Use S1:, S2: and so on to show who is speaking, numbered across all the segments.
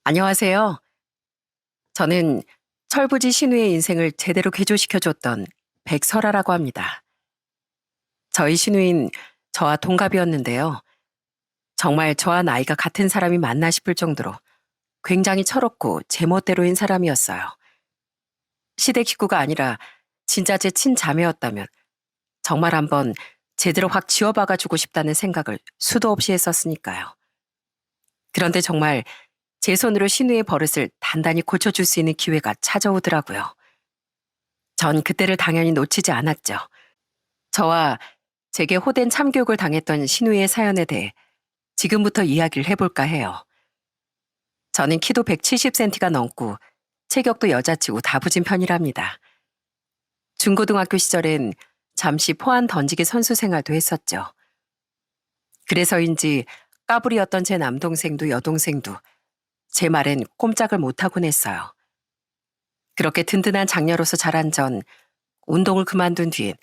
S1: 안녕하세요. 저는 철부지 신우의 인생을 제대로 개조시켜줬던 백설아라고 합니다. 저희 신우인 저와 동갑이었는데요. 정말 저와 나이가 같은 사람이 맞나 싶을 정도로 굉장히 철없고 제멋대로인 사람이었어요. 시댁 식구가 아니라 진짜 제 친자매였다면 정말 한번 제대로 확 지워박아주고 싶다는 생각을 수도 없이 했었으니까요. 그런데 정말 제 손으로 신우의 버릇을 단단히 고쳐줄 수 있는 기회가 찾아오더라고요. 전 그때를 당연히 놓치지 않았죠. 저와 제게 호된 참교육을 당했던 신우의 사연에 대해 지금부터 이야기를 해볼까 해요. 저는 키도 170cm가 넘고 체격도 여자치고 다부진 편이랍니다. 중고등학교 시절엔 잠시 포환 던지기 선수 생활도 했었죠. 그래서인지 까불이었던 제 남동생도 여동생도 제 말엔 꼼짝을 못하곤 했어요. 그렇게 든든한 장녀로서 자란 전 운동을 그만둔 뒤엔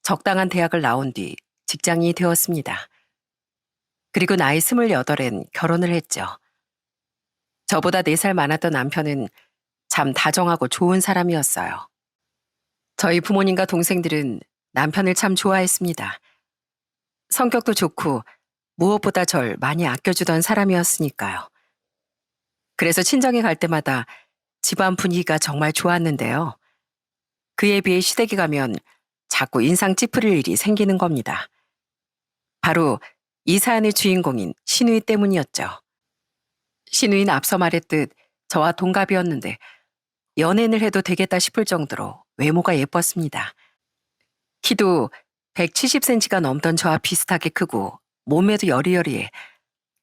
S1: 적당한 대학을 나온 뒤 직장인이 되었습니다. 그리고 나이 28엔 결혼을 했죠. 저보다 4살 많았던 남편은 참 다정하고 좋은 사람이었어요. 저희 부모님과 동생들은 남편을 참 좋아했습니다. 성격도 좋고 무엇보다 절 많이 아껴주던 사람이었으니까요. 그래서 친정에 갈 때마다 집안 분위기가 정말 좋았는데요. 그에 비해 시댁에 가면 자꾸 인상 찌푸릴 일이 생기는 겁니다. 바로 이 사연의 주인공인 신우이 때문이었죠. 신우이는 앞서 말했듯 저와 동갑이었는데 연예인을 해도 되겠다 싶을 정도로 외모가 예뻤습니다. 키도 170cm가 넘던 저와 비슷하게 크고 몸매도 여리여리해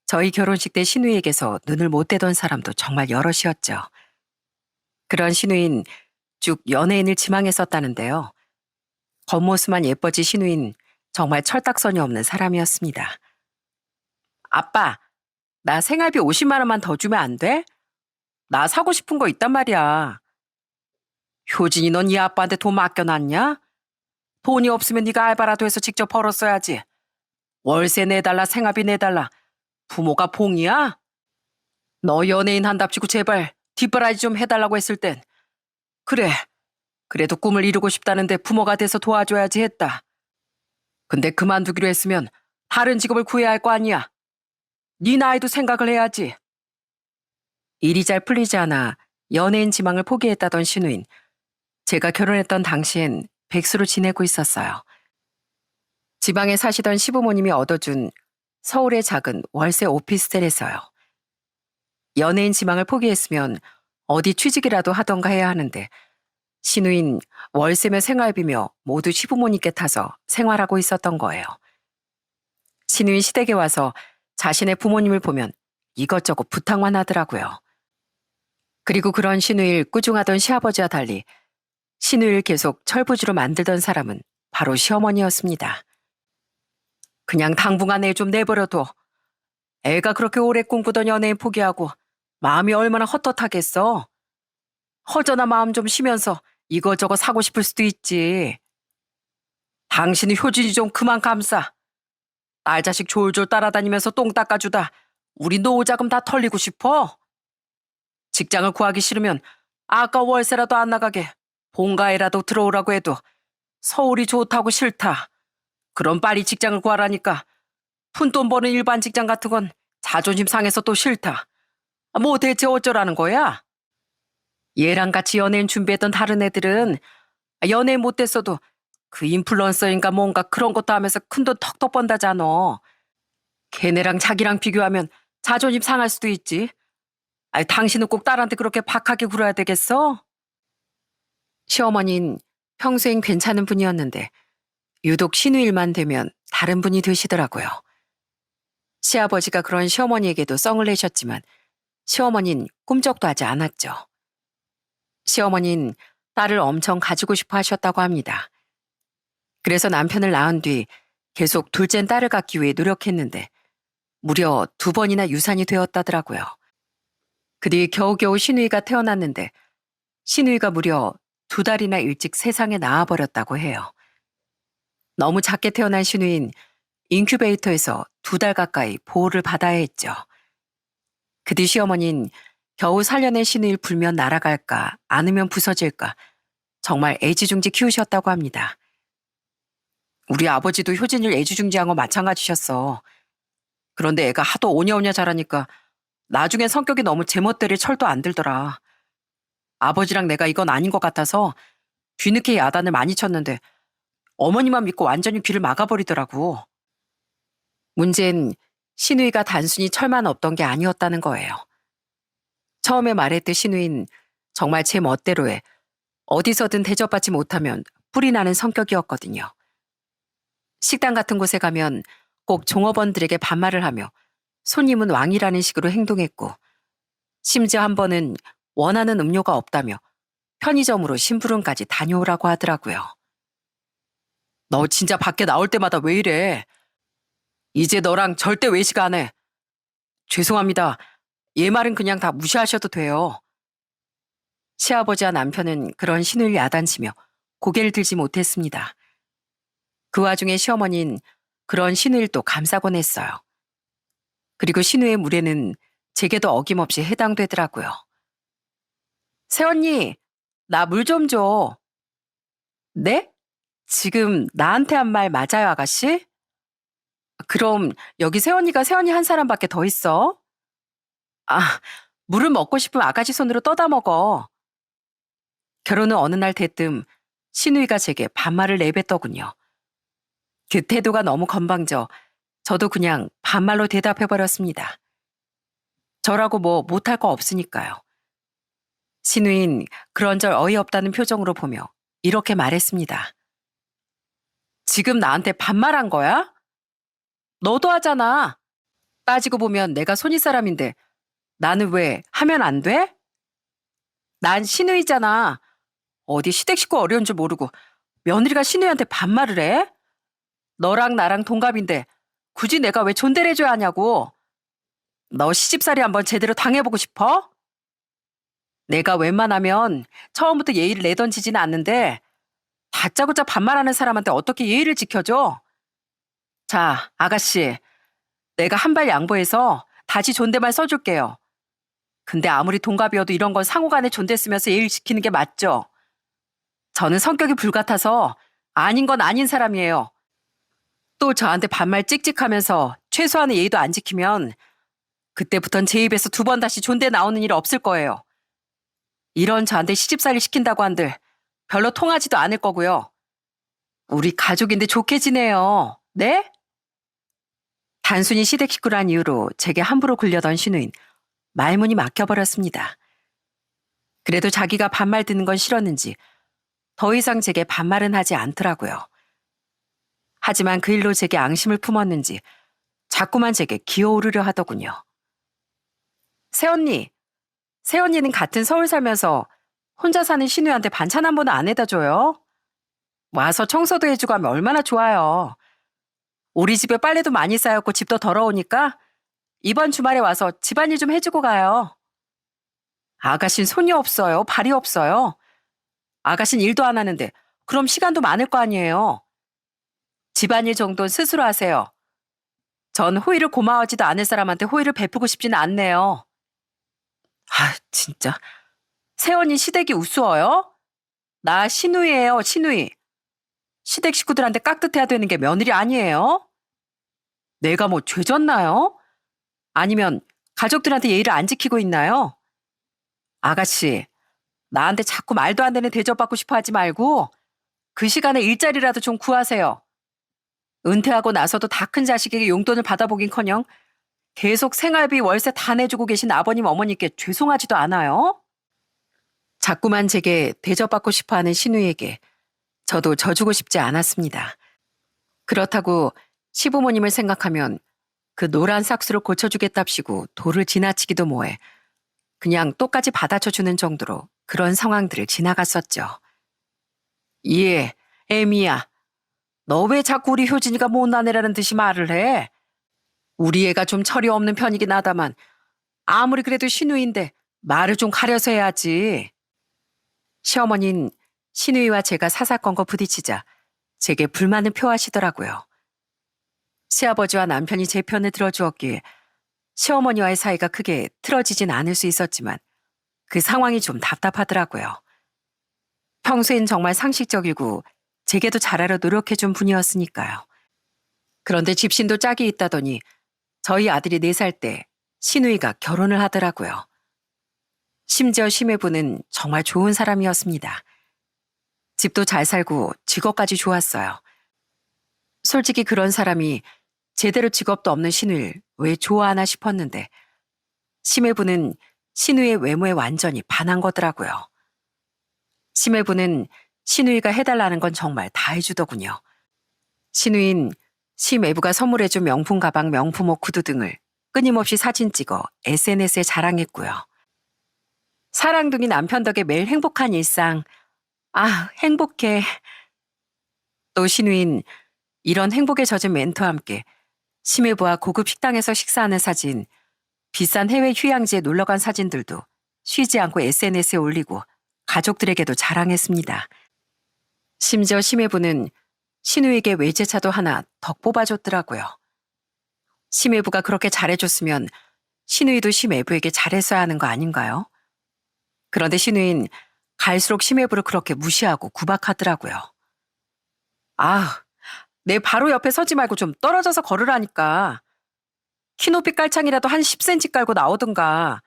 S1: 저희 결혼식 때 신우이에게서 눈을 못 떼던 사람도 정말 여럿이었죠. 그런 신우인 쭉 연예인을 지망했었다는데요. 겉모습만 예뻐진 신우인 정말 철딱선이 없는 사람이었습니다. 아빠, 나 생활비 50만 원만 더 주면 안 돼? 나 사고 싶은 거 있단 말이야. 효진이 넌 이 아빠한테 돈 맡겨놨냐? 돈이 없으면 네가 알바라도 해서 직접 벌었어야지. 월세 내달라 생활비 내달라. 부모가 봉이야? 너 연예인 한답시고 제발 뒷바라지 좀 해달라고 했을 땐 그래, 그래도 꿈을 이루고 싶다는데 부모가 돼서 도와줘야지 했다. 근데 그만두기로 했으면 다른 직업을 구해야 할 거 아니야. 네 나이도 생각을 해야지. 일이 잘 풀리지 않아 연예인 지망을 포기했다던 신우인. 제가 결혼했던 당시엔 백수로 지내고 있었어요. 지방에 사시던 시부모님이 얻어준 서울의 작은 월세 오피스텔에서요. 연예인 지망을 포기했으면 어디 취직이라도 하던가 해야 하는데 신우인 월세며 생활비며 모두 시부모님께 타서 생활하고 있었던 거예요. 신우인 시댁에 와서 자신의 부모님을 보면 이것저것 부탁만 하더라고요. 그리고 그런 신우일 꾸중하던 시아버지와 달리 신우일 계속 철부지로 만들던 사람은 바로 시어머니였습니다. 그냥 당분간 애 좀 내버려둬. 애가 그렇게 오래 꿈꾸던 연예인 포기하고 마음이 얼마나 헛헛하겠어. 허전한 마음 좀 쉬면서 이거저거 사고 싶을 수도 있지. 당신이 효진이 좀 그만 감싸. 딸 자식 졸졸 따라다니면서 똥 닦아주다 우리 노후 자금 다 털리고 싶어? 직장을 구하기 싫으면 아까 월세라도 안 나가게 본가에라도 들어오라고 해도 서울이 좋다고 싫다. 그럼 빨리 직장을 구하라니까. 푼돈 버는 일반 직장 같은 건 자존심 상해서 또 싫다. 뭐 대체 어쩌라는 거야? 얘랑 같이 연예인 준비했던 다른 애들은 연예인 못 됐어도 그 인플루언서인가 뭔가 그런 것도 하면서 큰돈 턱턱 번다잖아. 걔네랑 자기랑 비교하면 자존심 상할 수도 있지. 아니, 당신은 꼭 딸한테 그렇게 박하게 굴어야 되겠어? 시어머니는 평소엔 괜찮은 분이었는데 유독 신우일만 되면 다른 분이 되시더라고요. 시아버지가 그런 시어머니에게도 썽을 내셨지만 시어머니는 꿈쩍도 하지 않았죠. 시어머니는 딸을 엄청 가지고 싶어 하셨다고 합니다. 그래서 남편을 낳은 뒤 계속 둘째 딸을 갖기 위해 노력했는데 무려 2번이나 유산이 되었다더라고요. 그 뒤 겨우겨우 신우이가 태어났는데 신우이가 무려 2달이나 일찍 세상에 나와버렸다고 해요. 너무 작게 태어난 신우인 인큐베이터에서 2달 가까이 보호를 받아야 했죠. 그 뒤 시어머니는 겨우 살려낸 신우일 불면 날아갈까 안으면 부서질까 정말 애지중지 키우셨다고 합니다. 우리 아버지도 효진이를 애지중지한 거 마찬가지셨어. 그런데 애가 하도 오냐오냐 자라니까 나중엔 성격이 너무 제멋대로 철도 안 들더라. 아버지랑 내가 이건 아닌 것 같아서 뒤늦게 야단을 많이 쳤는데 어머니만 믿고 완전히 귀를 막아버리더라고. 문제는 신우이가 단순히 철만 없던 게 아니었다는 거예요. 처음에 말했듯 신우이는 정말 제 멋대로에 어디서든 대접받지 못하면 뿔이 나는 성격이었거든요. 식당 같은 곳에 가면 꼭 종업원들에게 반말을 하며 손님은 왕이라는 식으로 행동했고, 심지어 한 번은 원하는 음료가 없다며 편의점으로 심부름까지 다녀오라고 하더라고요. 너 진짜 밖에 나올 때마다 왜 이래? 이제 너랑 절대 외식 안 해. 죄송합니다. 얘 말은 그냥 다 무시하셔도 돼요. 시아버지와 남편은 그런 신우를 야단치며 고개를 들지 못했습니다. 그 와중에 시어머니는 그런 신우일도 감싸곤 했어요. 그리고 신우의 물에는 제게도 어김없이 해당되더라고요. 새언니, 나 물 좀 줘. 네? 지금 나한테 한 말 맞아요, 아가씨? 그럼 여기 새언니가 새언니 한 사람밖에 더 있어? 아, 물을 먹고 싶으면 아가씨 손으로 떠다 먹어. 결혼 후 어느 날 대뜸 신우이가 제게 반말을 내뱉더군요. 그 태도가 너무 건방져 저도 그냥 반말로 대답해버렸습니다. 저라고 뭐 못할 거 없으니까요. 신우인 그런절 어이없다는 표정으로 보며 이렇게 말했습니다. 지금 나한테 반말한 거야? 너도 하잖아. 따지고 보면 내가 손윗사람인데 나는 왜 하면 안 돼? 난 신우이잖아. 어디 시댁 식구 어려운 줄 모르고 며느리가 신우이한테 반말을 해? 너랑 나랑 동갑인데 굳이 내가 왜 존대를 해줘야 하냐고. 너 시집살이 한번 제대로 당해보고 싶어? 내가 웬만하면 처음부터 예의를 내던지지는 않는데 다짜고짜 반말하는 사람한테 어떻게 예의를 지켜줘? 자, 아가씨, 내가 한 발 양보해서 다시 존댓말 써줄게요. 근데 아무리 동갑이어도 이런 건 상호간에 존댓 쓰면서 예의를 지키는 게 맞죠? 저는 성격이 불같아서 아닌 건 아닌 사람이에요. 또 저한테 반말 찍찍하면서 최소한의 예의도 안 지키면 그때부턴 제 입에서 두 번 다시 존대 나오는 일 없을 거예요. 이런 저한테 시집살이 시킨다고 한들 별로 통하지도 않을 거고요. 우리 가족인데 좋게 지내요. 네? 단순히 시댁 식구란 이유로 제게 함부로 굴려던 신우인 말문이 막혀버렸습니다. 그래도 자기가 반말 듣는 건 싫었는지 더 이상 제게 반말은 하지 않더라고요. 하지만 그 일로 제게 앙심을 품었는지 자꾸만 제게 기어오르려 하더군요. 새언니, 새언니는 같은 서울 살면서 혼자 사는 신우한테 반찬 한 번은 안 해다 줘요? 와서 청소도 해주고 하면 얼마나 좋아요. 우리 집에 빨래도 많이 쌓였고 집도 더러우니까 이번 주말에 와서 집안일 좀 해주고 가요. 아가씨는 손이 없어요. 발이 없어요. 아가씨는 일도 안 하는데 그럼 시간도 많을 거 아니에요. 집안일 정도는 스스로 하세요. 전 호의를 고마워하지도 않을 사람한테 호의를 베푸고 싶지는 않네요. 아, 진짜. 새언니 시댁이 우스워요? 나 신우이예요, 신우이. 시댁 식구들한테 깍듯해야 되는 게 며느리 아니에요? 내가 뭐 죄졌나요? 아니면 가족들한테 예의를 안 지키고 있나요? 아가씨, 나한테 자꾸 말도 안 되는 대접받고 싶어 하지 말고 그 시간에 일자리라도 좀 구하세요. 은퇴하고 나서도 다 큰 자식에게 용돈을 받아보긴커녕 계속 생활비 월세 다 내주고 계신 아버님 어머니께 죄송하지도 않아요? 자꾸만 제게 대접받고 싶어하는 신우에게 저도 져주고 싶지 않았습니다. 그렇다고 시부모님을 생각하면 그 노란 삭수를 고쳐주겠답시고 도를 지나치기도 뭐해 그냥 똑같이 받아쳐주는 정도로 그런 상황들을 지나갔었죠. 예, 애미야. 너 왜 자꾸 우리 효진이가 못난 애라는 듯이 말을 해? 우리 애가 좀 철이 없는 편이긴 하다만 아무리 그래도 신우인데 말을 좀 가려서 해야지. 시어머니는 신우이와 제가 사사건거 부딪히자 제게 불만을 표하시더라고요. 시아버지와 남편이 제 편을 들어주었기에 시어머니와의 사이가 크게 틀어지진 않을 수 있었지만 그 상황이 좀 답답하더라고요. 평소엔 정말 상식적이고 제게도 잘하려 노력해준 분이었으니까요. 그런데 집신도 짝이 있다더니 저희 아들이 4살 때 시누이가 결혼을 하더라고요. 심지어 심해부는 정말 좋은 사람이었습니다. 집도 잘 살고 직업까지 좋았어요. 솔직히 그런 사람이 제대로 직업도 없는 시누이를 왜 좋아하나 싶었는데 심해부는 시누이의 외모에 완전히 반한 거더라고요. 심해부는 시누이가 해달라는 건 정말 다 해주더군요. 시누인 심해부가 선물해준 명품 가방, 명품 옷, 구두 등을 끊임없이 사진 찍어 SNS에 자랑했고요. 사랑둥이 남편 덕에 매일 행복한 일상. 아, 행복해. 또 시누인 이런 행복에 젖은 멘트와 함께 심해부와 고급 식당에서 식사하는 사진, 비싼 해외 휴양지에 놀러간 사진들도 쉬지 않고 SNS에 올리고 가족들에게도 자랑했습니다. 심지어 심해부는 시누이에게 외제차도 하나 더 뽑아줬더라고요. 심해부가 그렇게 잘해줬으면 시누이도 심해부에게 잘했어야 하는 거 아닌가요? 그런데 시누이는 갈수록 심해부를 그렇게 무시하고 구박하더라고요. 아, 내 바로 옆에 서지 말고 좀 떨어져서 걸으라니까. 키 높이 깔창이라도 한 10cm 깔고 나오든가.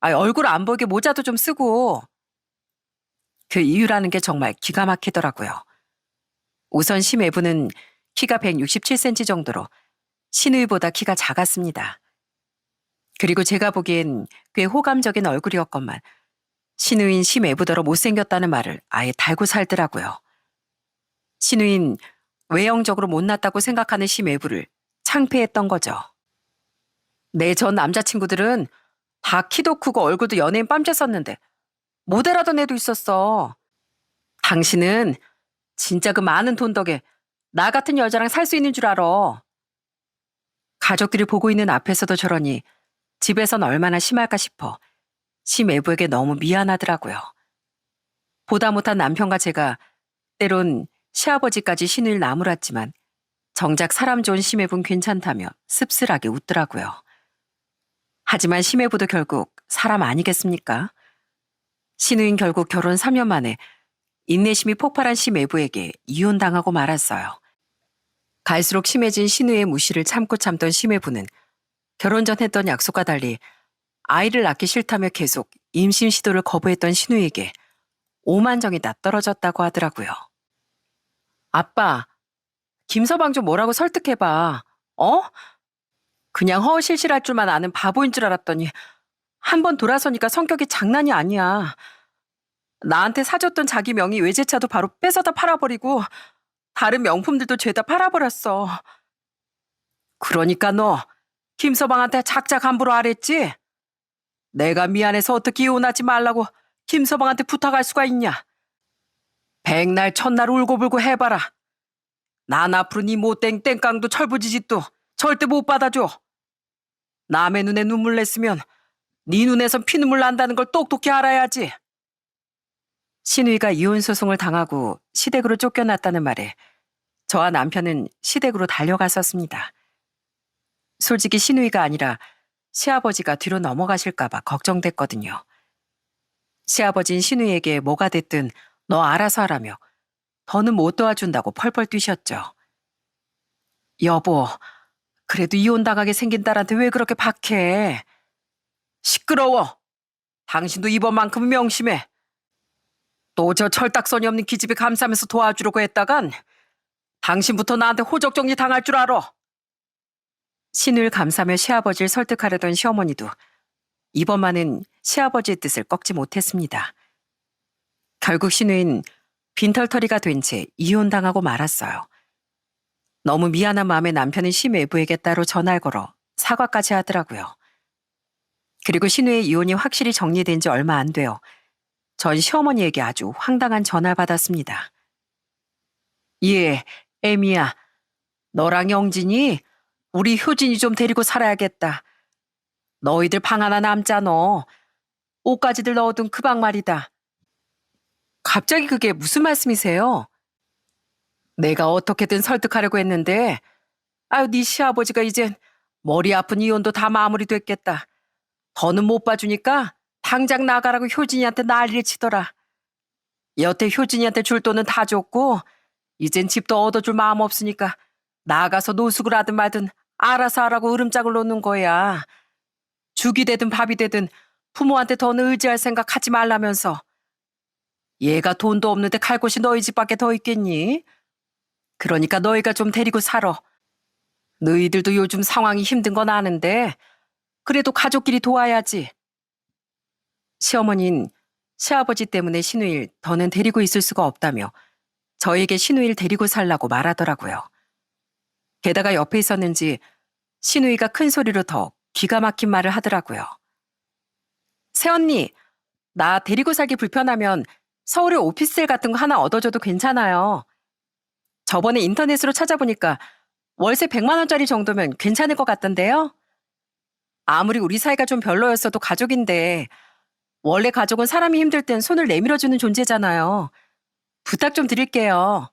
S1: 얼굴 안 보이게 모자도 좀 쓰고. 그 이유라는 게 정말 기가 막히더라고요. 우선 심해부는 키가 167cm 정도로 시누이보다 키가 작았습니다. 그리고 제가 보기엔 꽤 호감적인 얼굴이었건만 시누인 심해부더러 못생겼다는 말을 아예 달고 살더라고요. 시누인 외형적으로 못났다고 생각하는 심해부를 창피했던 거죠. 내 전 남자친구들은 다 키도 크고 얼굴도 연예인 뺨째 썼는데 모델하던 애도 있었어. 당신은 진짜 그 많은 돈 덕에 나 같은 여자랑 살 수 있는 줄 알아. 가족들이 보고 있는 앞에서도 저러니 집에선 얼마나 심할까 싶어 심애부에게 너무 미안하더라고요. 보다 못한 남편과 제가 때론 시아버지까지 신을 나무랐지만 정작 사람 좋은 심해부는 괜찮다며 씁쓸하게 웃더라고요. 하지만 심해부도 결국 사람 아니겠습니까? 신우인 결국 결혼 3년 만에 인내심이 폭발한 심해부에게 이혼당하고 말았어요. 갈수록 심해진 신우의 무시를 참고 참던 심해부는 결혼 전 했던 약속과 달리 아이를 낳기 싫다며 계속 임신 시도를 거부했던 신우에게 오만정이 낯떨어졌다고 하더라고요. 아빠, 김서방 좀 뭐라고 설득해봐. 어? 그냥 허허실실할 줄만 아는 바보인 줄 알았더니 한 번 돌아서니까 성격이 장난이 아니야. 나한테 사줬던 자기 명의 외제차도 바로 뺏어다 팔아버리고 다른 명품들도 죄다 팔아버렸어. 그러니까 너 김서방한테 작작 함부로 하랬지? 내가 미안해서 어떻게 이혼하지 말라고 김서방한테 부탁할 수가 있냐? 백날 첫날 울고불고 해봐라. 난 앞으로 네 못된 땡깡도 철부지짓도 절대 못 받아줘. 남의 눈에 눈물 냈으면 네 눈에선 피눈물 난다는 걸 똑똑히 알아야지. 신우이가 이혼 소송을 당하고 시댁으로 쫓겨났다는 말에 저와 남편은 시댁으로 달려갔었습니다. 솔직히 신우이가 아니라 시아버지가 뒤로 넘어가실까봐 걱정됐거든요. 시아버진 신우이에게 뭐가 됐든 너 알아서 하라며 더는 못 도와준다고 펄펄 뛰셨죠. 여보, 그래도 이혼당하게 생긴 딸한테 왜 그렇게 박해? 시끄러워. 당신도 이번만큼은 명심해. 또 저 철딱서니 없는 기집애 감싸면서 도와주려고 했다간 당신부터 나한테 호적정리 당할 줄 알아. 신우를 감싸며 시아버지를 설득하려던 시어머니도 이번만은 시아버지의 뜻을 꺾지 못했습니다. 결국 신우인 빈털터리가 된 채 이혼당하고 말았어요. 너무 미안한 마음에 남편은 심외부에게 따로 전화를 걸어 사과까지 하더라고요. 그리고 신우의 이혼이 확실히 정리된 지 얼마 안 돼요. 전 시어머니에게 아주 황당한 전화를 받았습니다. 예, 애미야. 너랑 영진이 우리 효진이 좀 데리고 살아야겠다. 너희들 방 하나 남잖아. 옷가지들 넣어둔 그 방 말이다. 갑자기 그게 무슨 말씀이세요? 내가 어떻게든 설득하려고 했는데 네 시아버지가 이젠 머리 아픈 이혼도 다 마무리됐겠다. 더는 못 봐주니까 당장 나가라고 효진이한테 난리를 치더라. 여태 효진이한테 줄 돈은 다 줬고 이젠 집도 얻어줄 마음 없으니까 나가서 노숙을 하든 말든 알아서 하라고 으름장을 놓는 거야. 죽이 되든 밥이 되든 부모한테 더 의지할 생각 하지 말라면서. 얘가 돈도 없는데 갈 곳이 너희 집밖에 더 있겠니? 그러니까 너희가 좀 데리고 살아. 너희들도 요즘 상황이 힘든 건 아는데 그래도 가족끼리 도와야지. 시어머니는 시아버지 때문에 신우일 더는 데리고 있을 수가 없다며 저에게 신우일 데리고 살라고 말하더라고요. 게다가 옆에 있었는지 신우이가 큰 소리로 더 기가 막힌 말을 하더라고요. 새언니, 나 데리고 살기 불편하면 서울에 오피스텔 같은 거 하나 얻어줘도 괜찮아요. 저번에 인터넷으로 찾아보니까 월세 100만 원짜리 정도면 괜찮을 것 같던데요. 아무리 우리 사이가 좀 별로였어도 가족인데 원래 가족은 사람이 힘들 땐 손을 내밀어주는 존재잖아요. 부탁 좀 드릴게요.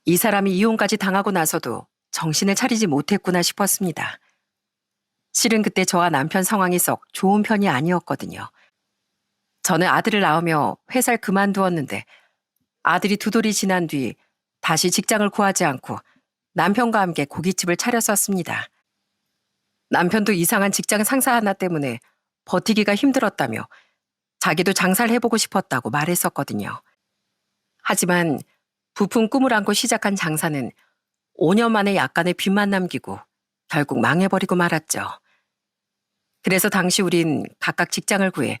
S1: 이 사람이 이혼까지 당하고 나서도 정신을 차리지 못했구나 싶었습니다. 실은 그때 저와 남편 상황이 썩 좋은 편이 아니었거든요. 저는 아들을 낳으며 회사를 그만두었는데 아들이 2돌이 지난 뒤 다시 직장을 구하지 않고 남편과 함께 고깃집을 차렸었습니다. 남편도 이상한 직장 상사 하나 때문에 버티기가 힘들었다며 자기도 장사를 해보고 싶었다고 말했었거든요. 하지만 부푼 꿈을 안고 시작한 장사는 5년 만에 약간의 빚만 남기고 결국 망해버리고 말았죠. 그래서 당시 우린 각각 직장을 구해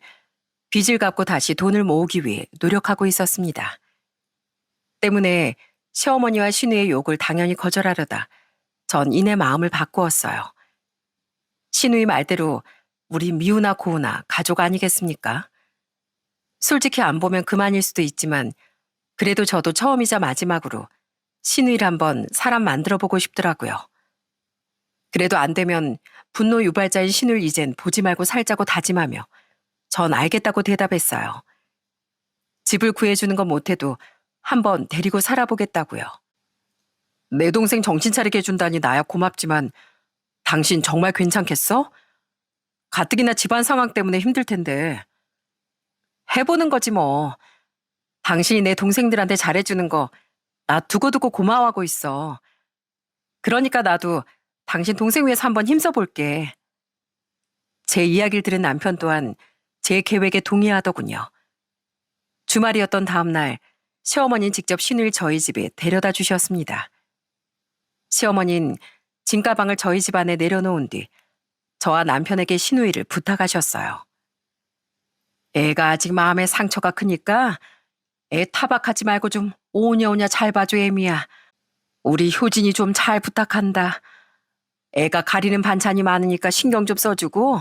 S1: 빚을 갚고 다시 돈을 모으기 위해 노력하고 있었습니다. 때문에 시어머니와 신우의 욕을 당연히 거절하려다 전 이내 마음을 바꾸었어요. 신우의 말대로 우리 미우나 고우나 가족 아니겠습니까? 솔직히 안 보면 그만일 수도 있지만 그래도 저도 처음이자 마지막으로 신우이를 한번 사람 만들어보고 싶더라고요. 그래도 안 되면 분노 유발자인 신우를 이젠 보지 말고 살자고 다짐하며 전 알겠다고 대답했어요. 집을 구해주는 건 못해도 한번 데리고 살아보겠다고요. 내 동생 정신 차리게 해준다니 나야 고맙지만 당신 정말 괜찮겠어? 가뜩이나 집안 상황 때문에 힘들 텐데. 해보는 거지 뭐. 당신이 내 동생들한테 잘해주는 거 나 두고두고 고마워하고 있어. 그러니까 나도 당신 동생 위해서 한번 힘써볼게. 제 이야기를 들은 남편 또한 제 계획에 동의하더군요. 주말이었던 다음 날 시어머니는 직접 신우를 저희 집에 데려다 주셨습니다. 시어머니는 짐가방을 저희 집 안에 내려놓은 뒤 저와 남편에게 신우이를 부탁하셨어요. 애가 아직 마음에 상처가 크니까 애 타박하지 말고 좀 오냐오냐 잘 봐줘 애미야. 우리 효진이 좀 잘 부탁한다. 애가 가리는 반찬이 많으니까 신경 좀 써주고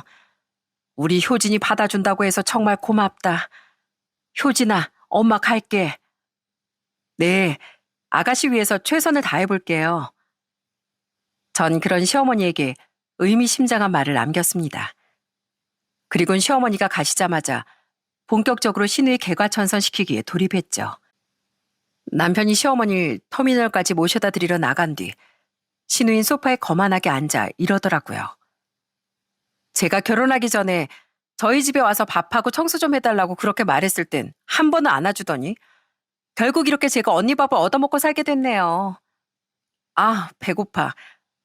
S1: 우리 효진이 받아준다고 해서 정말 고맙다. 효진아, 엄마 갈게. 네, 아가씨 위해서 최선을 다해볼게요. 전 그런 시어머니에게 의미심장한 말을 남겼습니다. 그리고는 시어머니가 가시자마자 본격적으로 신우의 개과천선시키기에 돌입했죠. 남편이 시어머니를 터미널까지 모셔다 드리러 나간 뒤 신우인 소파에 거만하게 앉아 이러더라고요. 제가 결혼하기 전에 저희 집에 와서 밥하고 청소 좀 해달라고 그렇게 말했을 땐 한 번은 안아주더니 결국 이렇게 제가 언니 밥을 얻어먹고 살게 됐네요. 아, 배고파.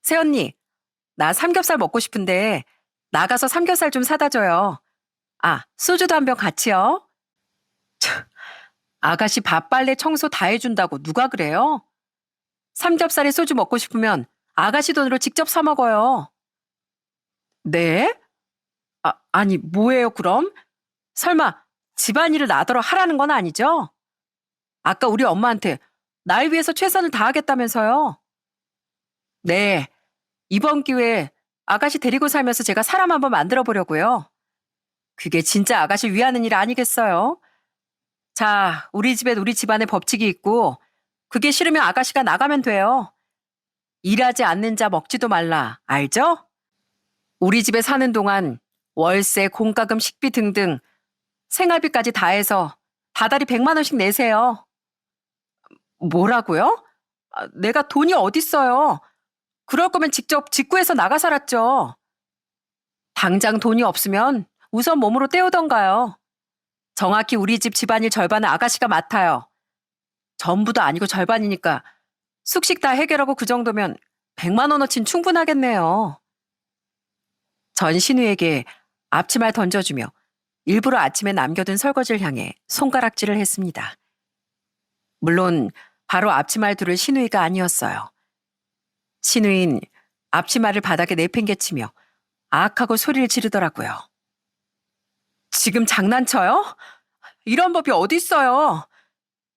S1: 새언니, 나 삼겹살 먹고 싶은데 나가서 삼겹살 좀 사다 줘요. 아, 소주도 한 병 같이요. 참, 아가씨 밥, 빨래, 청소 다 해준다고 누가 그래요? 삼겹살에 소주 먹고 싶으면 아가씨 돈으로 직접 사 먹어요. 네? 아니 뭐예요 그럼? 설마 집안일을 나더러 하라는 건 아니죠? 아까 우리 엄마한테 날 위해서 최선을 다하겠다면서요. 네, 이번 기회에 아가씨 데리고 살면서 제가 사람 한번 만들어 보려고요. 그게 진짜 아가씨 위하는 일 아니겠어요? 자, 우리 집엔 우리 집안의 법칙이 있고 그게 싫으면 아가씨가 나가면 돼요. 일하지 않는 자 먹지도 말라, 알죠? 우리 집에 사는 동안 월세, 공과금, 식비 등등 생활비까지 다 해서 다달이 100만 원씩 내세요. 뭐라고요? 내가 돈이 어딨어요. 그럴 거면 직접 직구해서 나가 살았죠. 당장 돈이 없으면 우선 몸으로 때우던가요. 정확히 우리 집 집안일 절반은 아가씨가 맡아요. 전부도 아니고 절반이니까 숙식 다 해결하고 그 정도면 100만 원어치는 충분하겠네요. 전 신우에게 앞치마를 던져주며 일부러 아침에 남겨둔 설거지를 향해 손가락질을 했습니다. 물론 바로 앞치마를 두를 신우이가 아니었어요. 신우인 앞치마를 바닥에 내팽개치며 아악하고 소리를 지르더라고요. 지금 장난쳐요? 이런 법이 어디 있어요?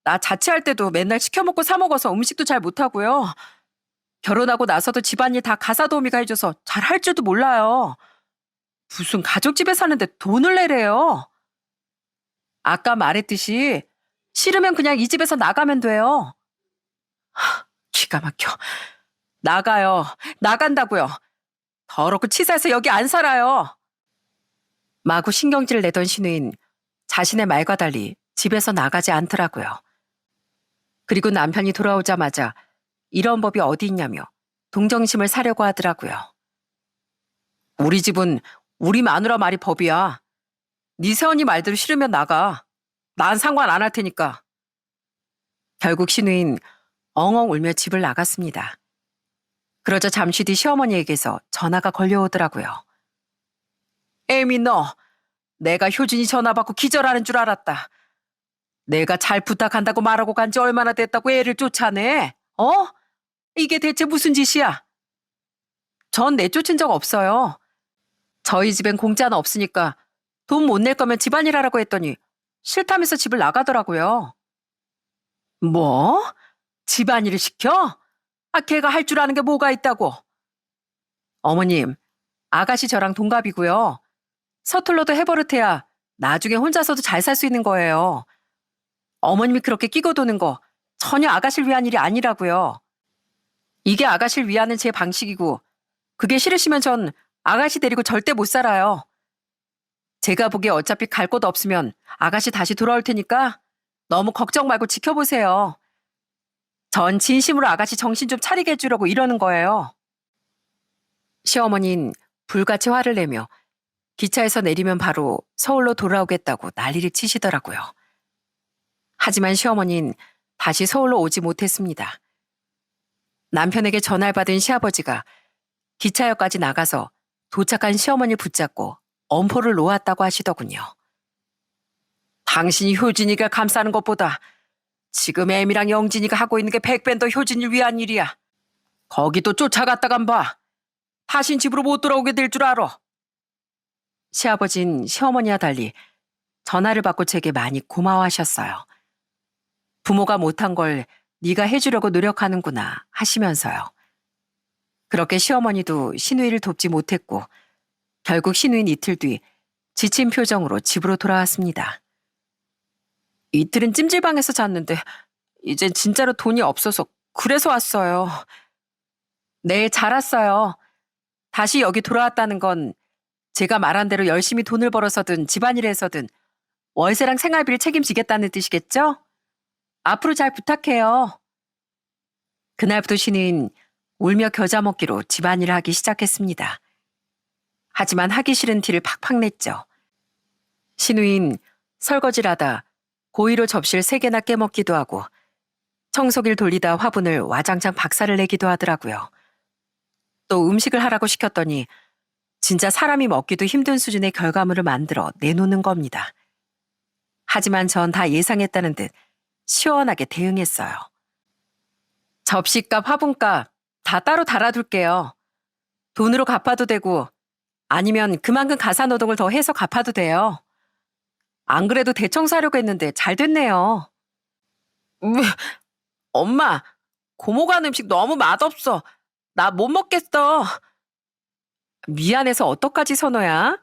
S1: 나 자취할 때도 맨날 시켜먹고 사먹어서 음식도 잘 못하고요. 결혼하고 나서도 집안일 다 가사도우미가 해줘서 잘 할 줄도 몰라요. 무슨 가족집에 사는데 돈을 내래요. 아까 말했듯이 싫으면 그냥 이 집에서 나가면 돼요. 기가 막혀. 나가요. 나간다고요. 더럽고 치사해서 여기 안 살아요. 마구 신경질을 내던 신우인 자신의 말과 달리 집에서 나가지 않더라고요. 그리고 남편이 돌아오자마자 이런 법이 어디 있냐며 동정심을 사려고 하더라고요. 우리 집은 우리 마누라 말이 법이야. 네 새언니 말대로 싫으면 나가. 난 상관 안 할 테니까. 결국 신우인 엉엉 울며 집을 나갔습니다. 그러자 잠시 뒤 시어머니에게서 전화가 걸려오더라고요. 에미 너, 내가 효진이 전화 받고 기절하는 줄 알았다. 내가 잘 부탁한다고 말하고 간 지 얼마나 됐다고 애를 쫓아내? 어? 이게 대체 무슨 짓이야? 전 내쫓은 적 없어요. 저희 집엔 공짜는 없으니까 돈 못 낼 거면 집안일 하라고 했더니 싫다면서 집을 나가더라고요. 뭐? 집안일을 시켜? 걔가 할 줄 아는 게 뭐가 있다고? 어머님, 아가씨 저랑 동갑이고요. 서툴러도 해버릇해야 나중에 혼자서도 잘 살 수 있는 거예요. 어머님이 그렇게 끼고 도는 거 전혀 아가씨를 위한 일이 아니라고요. 이게 아가씨를 위하는 제 방식이고 그게 싫으시면 전 아가씨 데리고 절대 못 살아요. 제가 보기에 어차피 갈 곳 없으면 아가씨 다시 돌아올 테니까 너무 걱정 말고 지켜보세요. 전 진심으로 아가씨 정신 좀 차리게 해주려고 이러는 거예요. 시어머니는 불같이 화를 내며 기차에서 내리면 바로 서울로 돌아오겠다고 난리를 치시더라고요. 하지만 시어머니는 다시 서울로 오지 못했습니다. 남편에게 전화를 받은 시아버지가 기차역까지 나가서 도착한 시어머니를 붙잡고 엄포를 놓았다고 하시더군요. 당신이 효진이가 감싸는 것보다 지금 애미랑 영진이가 하고 있는 게 100배 더 효진이를 위한 일이야. 거기도 쫓아갔다간 봐. 다신 집으로 못 돌아오게 될 줄 알아. 시아버진 시어머니와 달리 전화를 받고 제게 많이 고마워하셨어요. 부모가 못한 걸 네가 해주려고 노력하는구나 하시면서요. 그렇게 시어머니도 신우이를 돕지 못했고 결국 신우인 이틀 뒤 지친 표정으로 집으로 돌아왔습니다. 이틀은 찜질방에서 잤는데 이젠 진짜로 돈이 없어서 그래서 왔어요. 네, 잘 왔어요. 다시 여기 돌아왔다는 건 제가 말한 대로 열심히 돈을 벌어서든 집안일에서든 월세랑 생활비를 책임지겠다는 뜻이겠죠? 앞으로 잘 부탁해요. 그날부터 신우인 울며 겨자 먹기로 집안일을 하기 시작했습니다. 하지만 하기 싫은 티를 팍팍 냈죠. 신우인 설거지를 하다 고의로 접시를 3개나 깨먹기도 하고 청소기를 돌리다 화분을 와장창 박살을 내기도 하더라고요. 또 음식을 하라고 시켰더니 진짜 사람이 먹기도 힘든 수준의 결과물을 만들어 내놓는 겁니다. 하지만 전 다 예상했다는 듯 시원하게 대응했어요. 접시값, 화분값 다 따로 달아둘게요. 돈으로 갚아도 되고 아니면 그만큼 가사노동을 더 해서 갚아도 돼요. 안 그래도 대청소하려고 했는데 잘 됐네요. 엄마, 고모가 하는 음식 너무 맛없어. 나 못 먹겠어. 미안해서 어떡하지 선호야?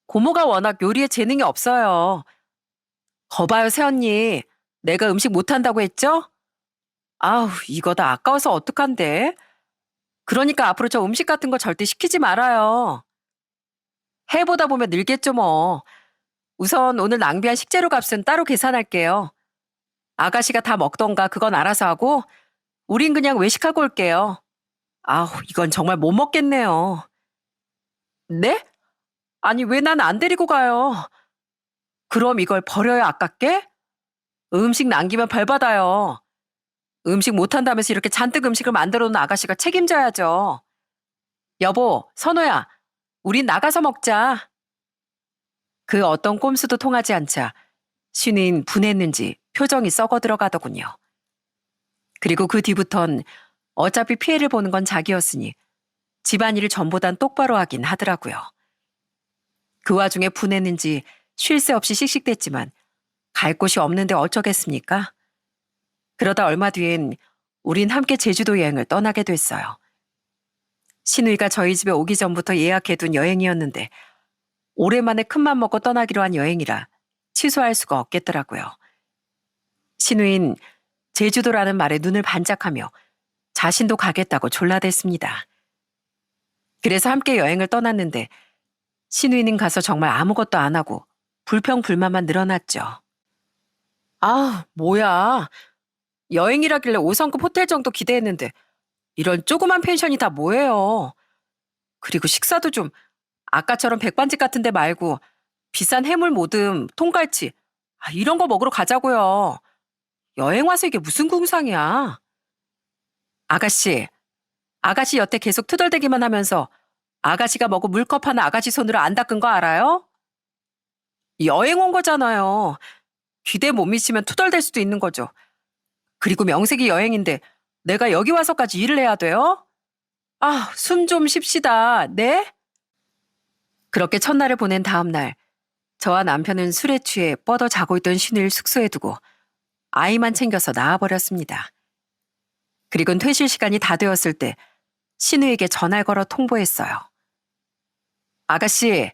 S1: 고모가 워낙 요리에 재능이 없어요. 거봐요 새언니. 내가 음식 못한다고 했죠? 아우 이거 다 아까워서 어떡한데. 그러니까 앞으로 저 음식 같은 거 절대 시키지 말아요. 해보다 보면 늘겠죠 뭐. 우선 오늘 낭비한 식재료 값은 따로 계산할게요. 아가씨가 다 먹던가 그건 알아서 하고 우린 그냥 외식하고 올게요. 아우 이건 정말 못 먹겠네요. 네? 아니, 왜 난 안 데리고 가요? 그럼 이걸 버려요, 아깝게? 음식 남기면 벌 받아요. 음식 못한다면서 이렇게 잔뜩 음식을 만들어 놓은 아가씨가 책임져야죠. 여보, 선호야, 우린 나가서 먹자. 그 어떤 꼼수도 통하지 않자 신우인 분했는지 표정이 썩어 들어가더군요. 그리고 그 뒤부턴 어차피 피해를 보는 건 자기였으니 집안일을 전보단 똑바로 하긴 하더라고요. 그 와중에 분했는지 쉴 새 없이 씩씩댔지만 갈 곳이 없는데 어쩌겠습니까? 그러다 얼마 뒤엔 우린 함께 제주도 여행을 떠나게 됐어요. 신우이가 저희 집에 오기 전부터 예약해둔 여행이었는데 오랜만에 큰맘 먹고 떠나기로 한 여행이라 취소할 수가 없겠더라고요. 신우인 제주도라는 말에 눈을 반짝하며 자신도 가겠다고 졸라댔습니다. 그래서 함께 여행을 떠났는데 신우이는 가서 정말 아무것도 안 하고 불평불만만 늘어났죠. 아, 뭐야. 여행이라길래 5성급 호텔 정도 기대했는데 이런 조그만 펜션이 다 뭐예요. 그리고 식사도 좀 아까처럼 백반집 같은 데 말고 비싼 해물 모듬, 통갈치 이런 거 먹으러 가자고요. 여행 와서 이게 무슨 궁상이야. 아가씨, 아가씨 여태 계속 투덜대기만 하면서 아가씨가 먹은 물컵 하나 아가씨 손으로 안 닦은 거 알아요? 여행 온 거잖아요. 귀대 못 미치면 투덜댈 수도 있는 거죠. 그리고 명색이 여행인데 내가 여기 와서까지 일을 해야 돼요? 아, 숨 좀 쉽시다. 네? 그렇게 첫날을 보낸 다음 날 저와 남편은 술에 취해 뻗어 자고 있던 신우를 숙소에 두고 아이만 챙겨서 나와버렸습니다. 그리곤 퇴실 시간이 다 되었을 때 신우에게 전화를 걸어 통보했어요. 아가씨,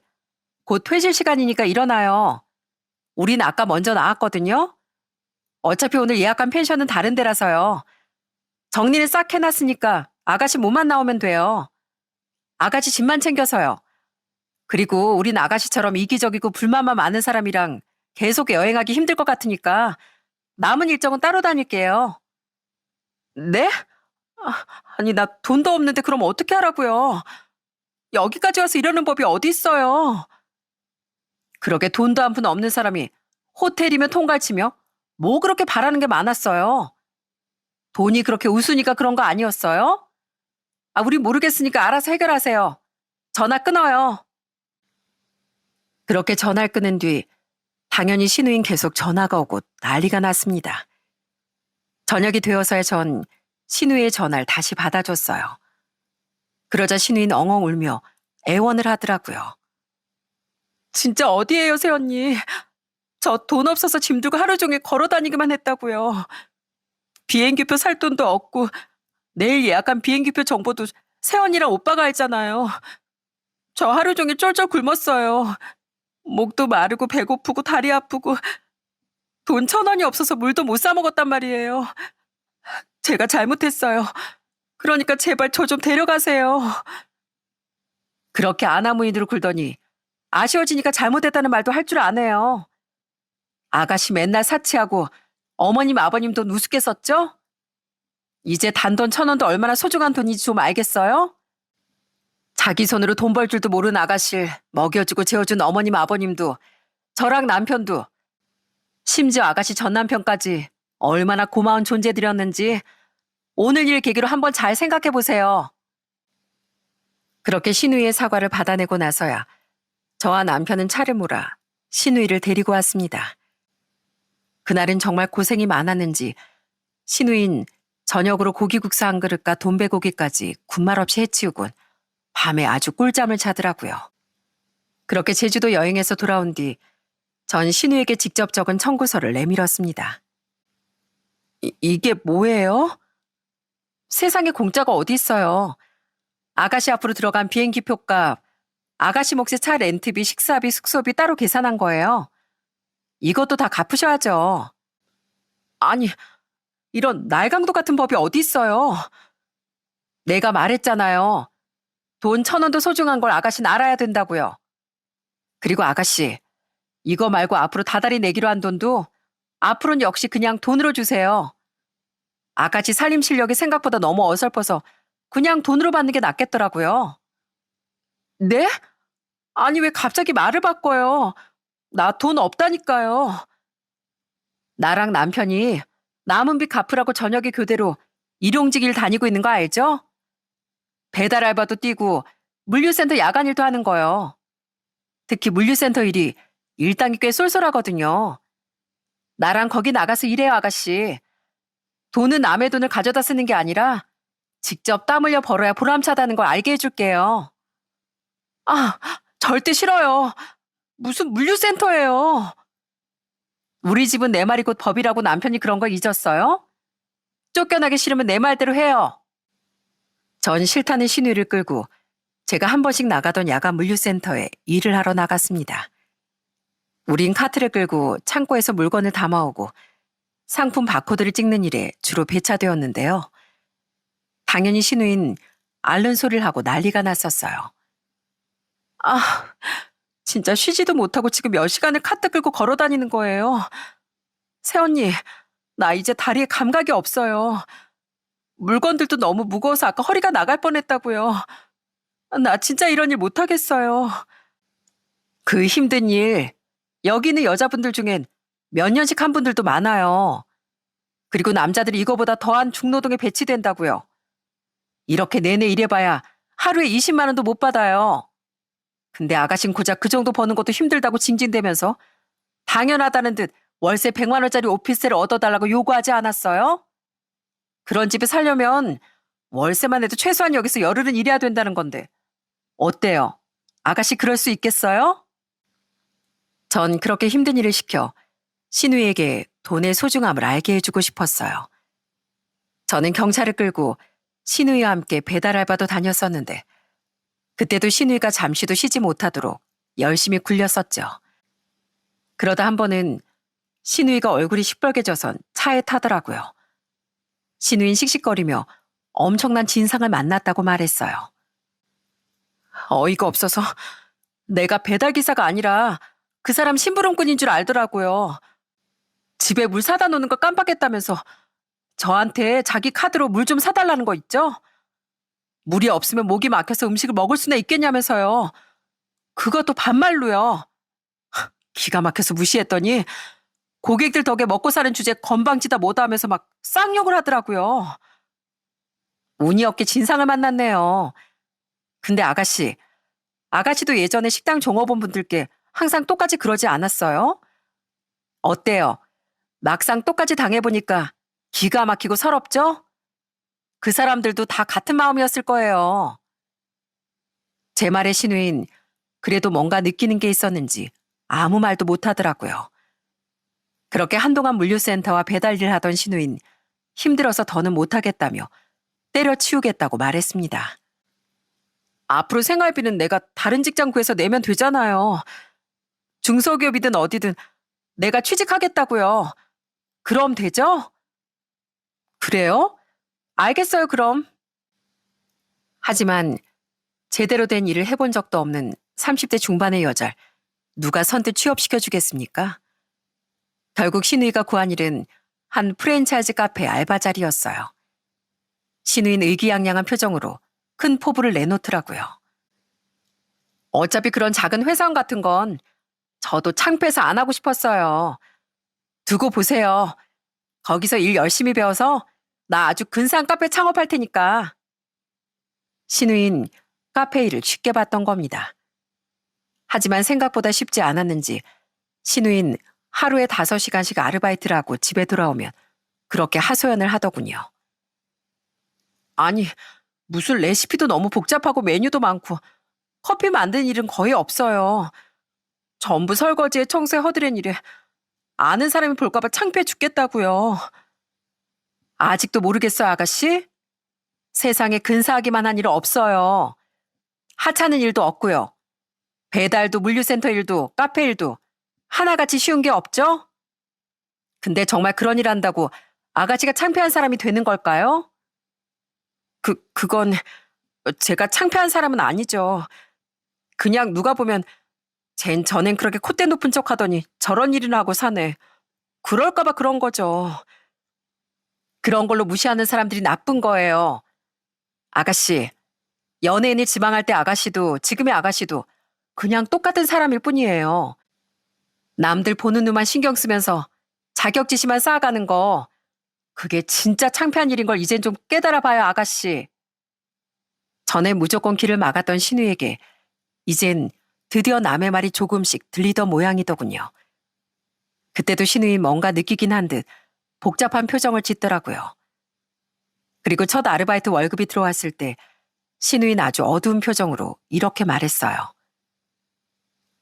S1: 곧 퇴실 시간이니까 일어나요. 우린 아까 먼저 나왔거든요. 어차피 오늘 예약한 펜션은 다른 데라서요. 정리를 싹 해놨으니까 아가씨 몸만 나오면 돼요. 아가씨 집만 챙겨서요. 그리고 우린 아가씨처럼 이기적이고 불만만 많은 사람이랑 계속 여행하기 힘들 것 같으니까 남은 일정은 따로 다닐게요. 네? 아니, 나 돈도 없는데 그럼 어떻게 하라고요? 여기까지 와서 이러는 법이 어디 있어요? 그러게 돈도 한 푼 없는 사람이 호텔이며 통갈치며 뭐 그렇게 바라는 게 많았어요? 돈이 그렇게 우스니까 그런 거 아니었어요? 우리 모르겠으니까 알아서 해결하세요. 전화 끊어요. 그렇게 전화를 끊은 뒤 당연히 신우인 계속 전화가 오고 난리가 났습니다. 저녁이 되어서야 전 신우의 전화를 다시 받아줬어요. 그러자 신우인 엉엉 울며 애원을 하더라고요. 진짜 어디에요, 새언니? 저 돈 없어서 짐 들고 하루 종일 걸어 다니기만 했다고요. 비행기표 살 돈도 없고 내일 예약한 비행기표 정보도 새언니랑 오빠가 알잖아요. 저 하루 종일 쫄쫄 굶었어요. 목도 마르고 배고프고 다리 아프고 돈 1,000원이 없어서 물도 못 사 먹었단 말이에요. 제가 잘못했어요. 그러니까 제발 저 좀 데려가세요. 그렇게 아나무인으로 굴더니 아쉬워지니까 잘못했다는 말도 할 줄 아네요. 아가씨 맨날 사치하고 어머님 아버님 돈 우습게 썼죠? 이제 단돈 1,000원도 얼마나 소중한 돈인지 좀 알겠어요? 자기 손으로 돈 벌 줄도 모르는 아가씨를 먹여주고 재워준 어머님 아버님도 저랑 남편도 심지어 아가씨 전 남편까지 얼마나 고마운 존재들이었는지 오늘 일 계기로 한번 잘 생각해 보세요. 그렇게 신우이의 사과를 받아내고 나서야 저와 남편은 차를 몰아 신우이를 데리고 왔습니다. 그날은 정말 고생이 많았는지 신우인 저녁으로 고기국수 한 그릇과 돈베고기까지 군말 없이 해치우곤 밤에 아주 꿀잠을 자더라고요. 그렇게 제주도 여행에서 돌아온 뒤 전 신우에게 직접 적은 청구서를 내밀었습니다. 이게 뭐예요? 세상에 공짜가 어디 있어요. 아가씨 앞으로 들어간 비행기 표값, 아가씨 몫의 차 렌트비, 식사비, 숙소비 따로 계산한 거예요. 이것도 다 갚으셔야죠. 아니, 이런 날강도 같은 법이 어디 있어요. 내가 말했잖아요. 돈 1,000원도 소중한 걸 아가씨는 알아야 된다고요. 그리고 아가씨, 이거 말고 앞으로 다달이 내기로 한 돈도 앞으로는 역시 그냥 돈으로 주세요. 아가씨 살림 실력이 생각보다 너무 어설퍼서 그냥 돈으로 받는 게 낫겠더라고요. 네? 아니, 왜 갑자기 말을 바꿔요? 나 돈 없다니까요. 나랑 남편이 남은 빚 갚으라고 저녁에 교대로 일용직 일 다니고 있는 거 알죠? 배달 알바도 뛰고 물류센터 야간 일도 하는 거요. 특히 물류센터 일이 일당이 꽤 쏠쏠하거든요. 나랑 거기 나가서 일해요, 아가씨. 돈은 남의 돈을 가져다 쓰는 게 아니라 직접 땀 흘려 벌어야 보람차다는 걸 알게 해줄게요. 아, 절대 싫어요. 무슨 물류센터예요. 우리 집은 내 말이 곧 법이라고 남편이 그런 거 잊었어요? 쫓겨나기 싫으면 내 말대로 해요. 전 싫다는 신우이를 끌고 제가 한 번씩 나가던 야간 물류센터에 일을 하러 나갔습니다. 우린 카트를 끌고 창고에서 물건을 담아오고 상품 바코드를 찍는 일에 주로 배차되었는데요. 당연히 신우인 앓는 소리를 하고 난리가 났었어요. 아, 진짜 쉬지도 못하고 지금 몇 시간을 카트 끌고 걸어 다니는 거예요. 새언니, 나 이제 다리에 감각이 없어요. 물건들도 너무 무거워서 아까 허리가 나갈 뻔했다고요. 나 진짜 이런 일 못하겠어요. 그 힘든 일, 여기 있는 여자분들 중엔 몇 년씩 한 분들도 많아요. 그리고 남자들이 이거보다 더한 중노동에 배치된다고요. 이렇게 내내 일해봐야 하루에 20만 원도 못 받아요. 근데 아가씨는 고작 그 정도 버는 것도 힘들다고 징징대면서 당연하다는 듯 월세 100만 원짜리 오피스를 얻어달라고 요구하지 않았어요? 그런 집에 살려면 월세만 해도 최소한 여기서 열흘은 일해야 된다는 건데 어때요? 아가씨 그럴 수 있겠어요? 전 그렇게 힘든 일을 시켜 신우이에게 돈의 소중함을 알게 해주고 싶었어요. 저는 경찰을 끌고 신우이와 함께 배달 알바도 다녔었는데 그때도 신우이가 잠시도 쉬지 못하도록 열심히 굴렸었죠. 그러다 한 번은 신우이가 얼굴이 시뻘개져선 차에 타더라고요. 신우인 씩씩거리며 엄청난 진상을 만났다고 말했어요. 어이가 없어서 내가 배달기사가 아니라 그 사람 심부름꾼인 줄 알더라고요. 집에 물 사다 놓는 거 깜빡했다면서 저한테 자기 카드로 물 좀 사달라는 거 있죠? 물이 없으면 목이 막혀서 음식을 먹을 수나 있겠냐면서요. 그것도 반말로요. 기가 막혀서 무시했더니 고객들 덕에 먹고 사는 주제 건방지다 뭐다 하면서 막 쌍욕을 하더라고요. 운이 없게 진상을 만났네요. 근데 아가씨도 예전에 식당 종업원분들께 항상 똑같이 그러지 않았어요? 어때요? 막상 똑같이 당해보니까 기가 막히고 서럽죠? 그 사람들도 다 같은 마음이었을 거예요. 제 말에 신우인 그래도 뭔가 느끼는 게 있었는지 아무 말도 못하더라고요. 그렇게 한동안 물류센터와 배달일 하던 신우인 힘들어서 더는 못하겠다며 때려치우겠다고 말했습니다. 앞으로 생활비는 내가 다른 직장 구해서 내면 되잖아요. 중소기업이든 어디든 내가 취직하겠다고요. 그럼 되죠? 그래요? 알겠어요, 그럼. 하지만 제대로 된 일을 해본 적도 없는 30대 중반의 여자를 누가 선뜻 취업시켜주겠습니까? 결국 신우이가 구한 일은 한 프랜차이즈 카페 알바 자리였어요. 신우인 의기양양한 표정으로 큰 포부를 내놓더라고요. 어차피 그런 작은 회사원 같은 건 저도 창피해서 안 하고 싶었어요. 두고 보세요. 거기서 일 열심히 배워서 나 아주 근사한 카페 창업할 테니까. 신우인 카페 일을 쉽게 봤던 겁니다. 하지만 생각보다 쉽지 않았는지 신우인 하루에 5시간씩 아르바이트를 하고 집에 돌아오면 그렇게 하소연을 하더군요. 아니, 무슨 레시피도 너무 복잡하고 메뉴도 많고 커피 만드는 일은 거의 없어요. 전부 설거지에 청소에 허드렛 일에 아는 사람이 볼까봐 창피해 죽겠다고요. 아직도 모르겠어요, 아가씨? 세상에 근사하기만 한 일은 없어요. 하찮은 일도 없고요. 배달도 물류센터 일도 카페 일도 하나같이 쉬운 게 없죠? 근데 정말 그런 일 한다고 아가씨가 창피한 사람이 되는 걸까요? 그건 제가 창피한 사람은 아니죠. 그냥 누가 보면 전엔 그렇게 콧대 높은 척 하더니 저런 일이나 하고 사네. 그럴까봐 그런 거죠. 그런 걸로 무시하는 사람들이 나쁜 거예요. 아가씨, 연예인이 지망할 때 아가씨도 지금의 아가씨도 그냥 똑같은 사람일 뿐이에요. 남들 보는 눈만 신경 쓰면서 자격지심만 쌓아가는 거, 그게 진짜 창피한 일인 걸 이젠 좀 깨달아 봐요, 아가씨. 전에 무조건 길을 막았던 신우에게 이젠 드디어 남의 말이 조금씩 들리던 모양이더군요. 그때도 신우이 뭔가 느끼긴 한 듯 복잡한 표정을 짓더라고요. 그리고 첫 아르바이트 월급이 들어왔을 때 신우이는 아주 어두운 표정으로 이렇게 말했어요.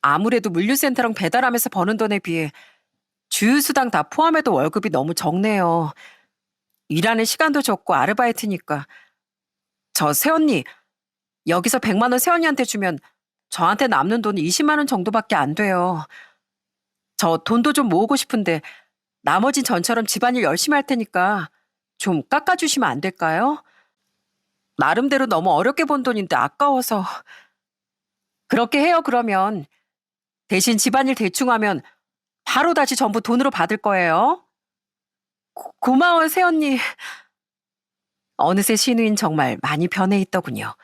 S1: 아무래도 물류센터랑 배달하면서 버는 돈에 비해 주유수당 다 포함해도 월급이 너무 적네요. 일하는 시간도 적고 아르바이트니까. 저 새언니, 여기서 100만 원 새언니한테 주면 저한테 남는 돈이 20만 원 정도밖에 안 돼요. 저 돈도 좀 모으고 싶은데 나머진 전처럼 집안일 열심히 할 테니까 좀 깎아주시면 안 될까요? 나름대로 너무 어렵게 번 돈인데 아까워서. 그렇게 해요, 그러면. 대신 집안일 대충 하면 바로 다시 전부 돈으로 받을 거예요. 고마워요, 새언니. 어느새 신우인 정말 많이 변해 있더군요.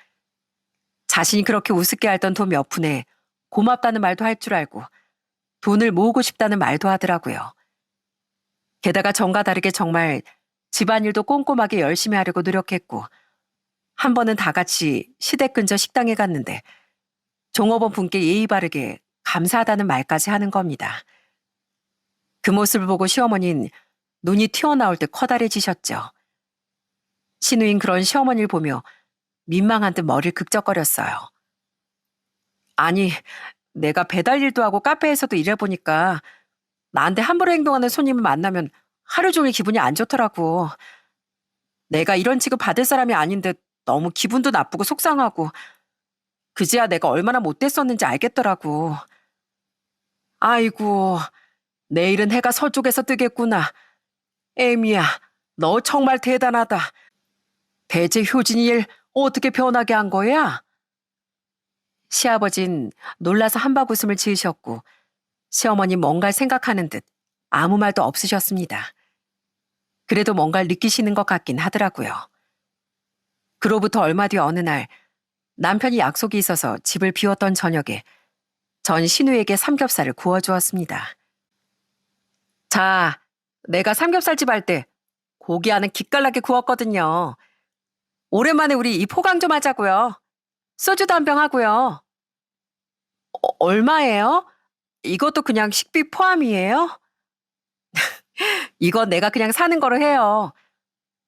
S1: 자신이 그렇게 우습게 알던 돈 몇 푼에 고맙다는 말도 할 줄 알고 돈을 모으고 싶다는 말도 하더라고요. 게다가 전과 다르게 정말 집안일도 꼼꼼하게 열심히 하려고 노력했고 한 번은 다 같이 시댁 근처 식당에 갔는데 종업원 분께 예의 바르게 감사하다는 말까지 하는 겁니다. 그 모습을 보고 시어머니는 눈이 튀어나올 듯 커다래지셨죠. 신우인 그런 시어머니를 보며 민망한 듯 머리를 극적거렸어요. 아니, 내가 배달 일도 하고 카페에서도 일해보니까 나한테 함부로 행동하는 손님을 만나면 하루 종일 기분이 안 좋더라고. 내가 이런 취급 받을 사람이 아닌데 너무 기분도 나쁘고 속상하고 그제야 내가 얼마나 못됐었는지 알겠더라고. 아이고, 내일은 해가 서쪽에서 뜨겠구나. 에미야, 너 정말 대단하다. 대체 효진이 일 어떻게 변하게 한 거야? 시아버진 놀라서 한박 웃음을 지으셨고 시어머니 뭔가를 생각하는 듯 아무 말도 없으셨습니다. 그래도 뭔가를 느끼시는 것 같긴 하더라고요. 그로부터 얼마 뒤 어느 날 남편이 약속이 있어서 집을 비웠던 저녁에 전 신우에게 삼겹살을 구워주었습니다. 자, 내가 삼겹살집 할 때 고기 안은 기깔나게 구웠거든요. 오랜만에 우리 이 포강 좀 하자고요. 소주도 한 병 하고요. 얼마예요? 이것도 그냥 식비 포함이에요? 이건 내가 그냥 사는 거로 해요.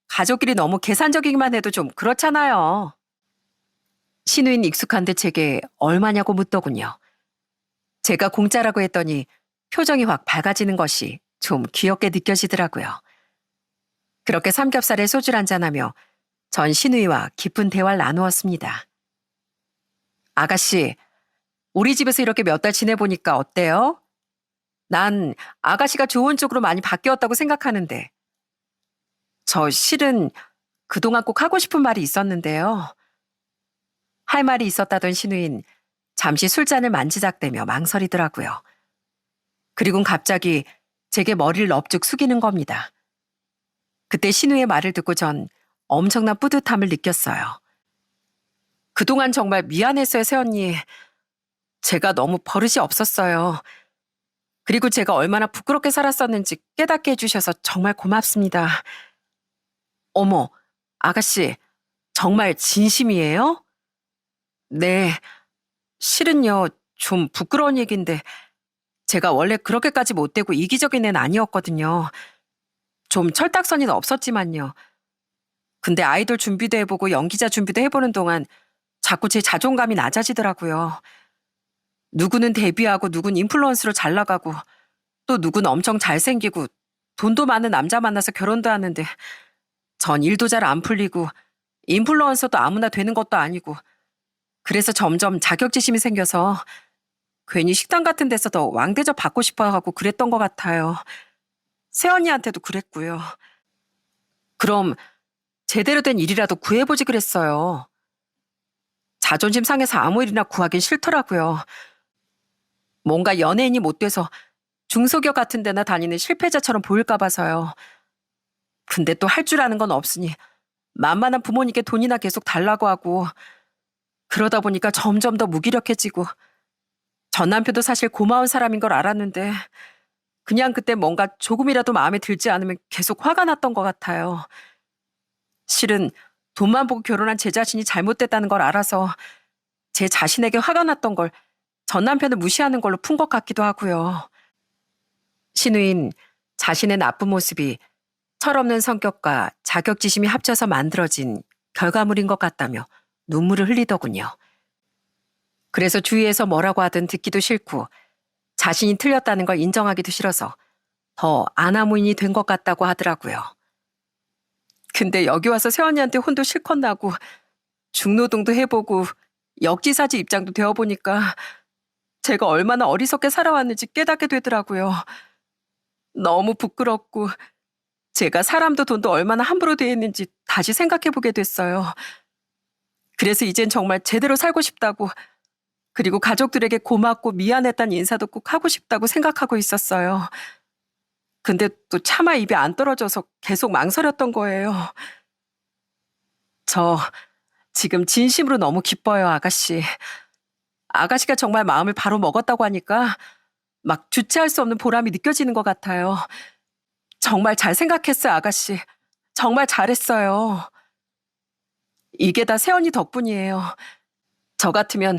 S1: 가족끼리 너무 계산적이기만 해도 좀 그렇잖아요. 신우인 익숙한 듯 제게 얼마냐고 묻더군요. 제가 공짜라고 했더니 표정이 확 밝아지는 것이 좀 귀엽게 느껴지더라고요. 그렇게 삼겹살에 소주를 한잔하며 전 신우이와 깊은 대화를 나누었습니다. 아가씨, 우리 집에서 이렇게 몇 달 지내보니까 어때요? 난 아가씨가 좋은 쪽으로 많이 바뀌었다고 생각하는데. 저 실은 그동안 꼭 하고 싶은 말이 있었는데요. 할 말이 있었다던 신우인 잠시 술잔을 만지작대며 망설이더라고요. 그리곤 갑자기 제게 머리를 넙죽 숙이는 겁니다. 그때 신우의 말을 듣고 전 엄청난 뿌듯함을 느꼈어요. 그동안 정말 미안했어요, 새언니. 제가 너무 버릇이 없었어요. 그리고 제가 얼마나 부끄럽게 살았었는지 깨닫게 해주셔서 정말 고맙습니다. 어머, 아가씨, 정말 진심이에요? 네, 실은요, 좀 부끄러운 얘기인데 제가 원래 그렇게까지 못되고 이기적인 애는 아니었거든요. 좀 철딱서니는 없었지만요. 근데 아이돌 준비도 해보고 연기자 준비도 해보는 동안 자꾸 제 자존감이 낮아지더라고요. 누구는 데뷔하고 누군 인플루언서로 잘 나가고 또 누군 엄청 잘생기고 돈도 많은 남자 만나서 결혼도 하는데 전 일도 잘 안 풀리고 인플루언서도 아무나 되는 것도 아니고 그래서 점점 자격지심이 생겨서 괜히 식당 같은 데서 더 왕대접 받고 싶어 하고 그랬던 것 같아요. 새언니한테도 그랬고요. 그럼 제대로 된 일이라도 구해보지 그랬어요. 자존심 상해서 아무 일이나 구하긴 싫더라고요. 뭔가 연예인이 못 돼서 중소기업 같은 데나 다니는 실패자처럼 보일까 봐서요. 근데 또 할 줄 아는 건 없으니 만만한 부모님께 돈이나 계속 달라고 하고 그러다 보니까 점점 더 무기력해지고 전 남편도 사실 고마운 사람인 걸 알았는데 그냥 그때 뭔가 조금이라도 마음에 들지 않으면 계속 화가 났던 것 같아요. 실은 돈만 보고 결혼한 제 자신이 잘못됐다는 걸 알아서 제 자신에게 화가 났던 걸 전 남편을 무시하는 걸로 푼 것 같기도 하고요. 신우인 자신의 나쁜 모습이 철없는 성격과 자격지심이 합쳐서 만들어진 결과물인 것 같다며 눈물을 흘리더군요. 그래서 주위에서 뭐라고 하든 듣기도 싫고 자신이 틀렸다는 걸 인정하기도 싫어서 더 아나무인이 된 것 같다고 하더라고요. 근데 여기 와서 새언니한테 혼도 실컷 나고 중노동도 해보고 역지사지 입장도 되어보니까 제가 얼마나 어리석게 살아왔는지 깨닫게 되더라고요. 너무 부끄럽고 제가 사람도 돈도 얼마나 함부로 대했는지 다시 생각해보게 됐어요. 그래서 이젠 정말 제대로 살고 싶다고, 그리고 가족들에게 고맙고 미안했다는 인사도 꼭 하고 싶다고 생각하고 있었어요. 근데 또 차마 입이 안 떨어져서 계속 망설였던 거예요. 저 지금 진심으로 너무 기뻐요, 아가씨. 아가씨가 정말 마음을 바로 먹었다고 하니까 막 주체할 수 없는 보람이 느껴지는 것 같아요. 정말 잘 생각했어요, 아가씨. 정말 잘했어요. 이게 다 새언니 덕분이에요. 저 같으면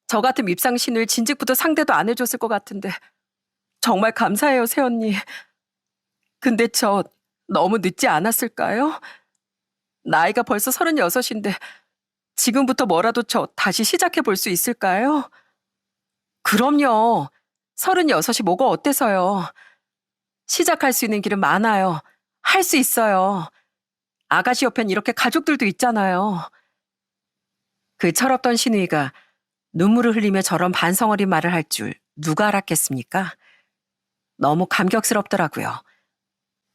S1: 저 같은 밉상신을 진즉부터 상대도 안 해줬을 것 같은데 정말 감사해요, 새언니. 근데 저 너무 늦지 않았을까요? 나이가 벌써 36인데 지금부터 뭐라도 저 다시 시작해 볼 수 있을까요? 그럼요. 36이 뭐가 어때서요. 시작할 수 있는 길은 많아요. 할 수 있어요. 아가씨 옆엔 이렇게 가족들도 있잖아요. 그 철없던 신우이가 눈물을 흘리며 저런 반성어린 말을 할 줄 누가 알았겠습니까? 너무 감격스럽더라고요.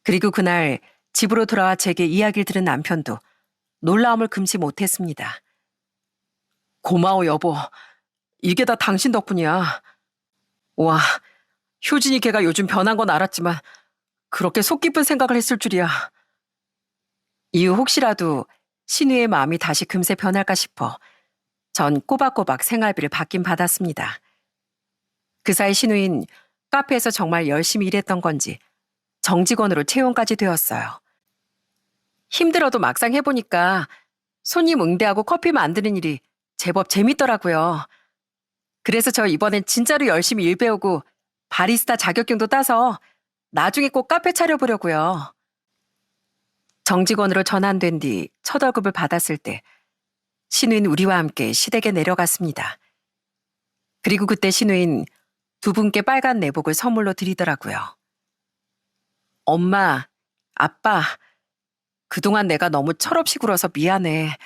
S1: 그리고 그날 집으로 돌아와 제게 이야기를 들은 남편도 놀라움을 금치 못했습니다. 고마워, 여보. 이게 다 당신 덕분이야. 와, 효진이 걔가 요즘 변한 건 알았지만 그렇게 속 깊은 생각을 했을 줄이야. 이후 혹시라도 신우의 마음이 다시 금세 변할까 싶어 전 꼬박꼬박 생활비를 받긴 받았습니다. 그 사이 신우인 카페에서 정말 열심히 일했던 건지 정직원으로 채용까지 되었어요. 힘들어도 막상 해보니까 손님 응대하고 커피 만드는 일이 제법 재밌더라고요. 그래서 저 이번엔 진짜로 열심히 일 배우고 바리스타 자격증도 따서 나중에 꼭 카페 차려보려고요. 정직원으로 전환된 뒤 첫 월급을 받았을 때 신우인 우리와 함께 시댁에 내려갔습니다. 그리고 그때 신우인 두 분께 빨간 내복을 선물로 드리더라고요. 엄마, 아빠, 그동안 내가 너무 철없이 굴어서 미안해.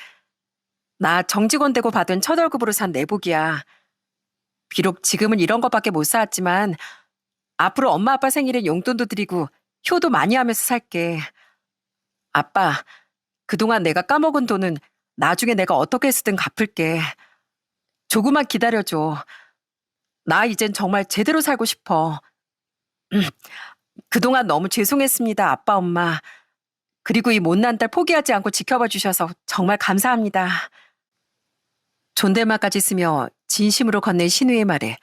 S1: 나 정직원 되고 받은 첫 월급으로 산 내복이야. 비록 지금은 이런 것밖에 못 사왔지만 앞으로 엄마 아빠 생일에 용돈도 드리고 효도 많이 하면서 살게. 아빠, 그동안 내가 까먹은 돈은 나중에 내가 어떻게 쓰든 갚을게. 조금만 기다려줘. 나 이젠 정말 제대로 살고 싶어. 그동안 너무 죄송했습니다, 아빠, 엄마. 그리고 이 못난 딸 포기하지 않고 지켜봐 주셔서 정말 감사합니다. 존댓말까지 쓰며 진심으로 건넨 신우의 말에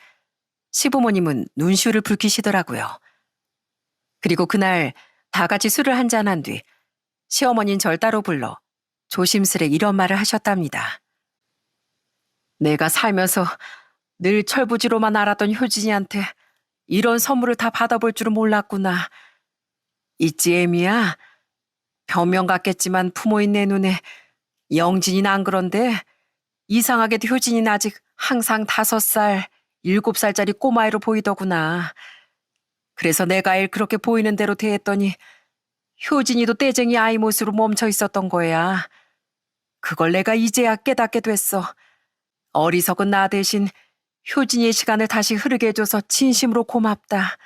S1: 시부모님은 눈시울을 붉히시더라고요. 그리고 그날 다 같이 술을 한잔한 뒤 시어머니는 절 따로 불러 조심스레 이런 말을 하셨답니다. 내가 살면서 늘 철부지로만 알았던 효진이한테 이런 선물을 다 받아볼 줄은 몰랐구나. 있지, 애미야. 변명 같겠지만 부모인 내 눈에 영진이는 안 그런데 이상하게도 효진이는 아직 항상 5살, 7살짜리 꼬마애로 보이더구나. 그래서 내가 일 그렇게 보이는 대로 대했더니 효진이도 떼쟁이 아이 못으로 멈춰 있었던 거야. 그걸 내가 이제야 깨닫게 됐어. 어리석은 나 대신 효진이의 시간을 다시 흐르게 해줘서 진심으로 고맙다.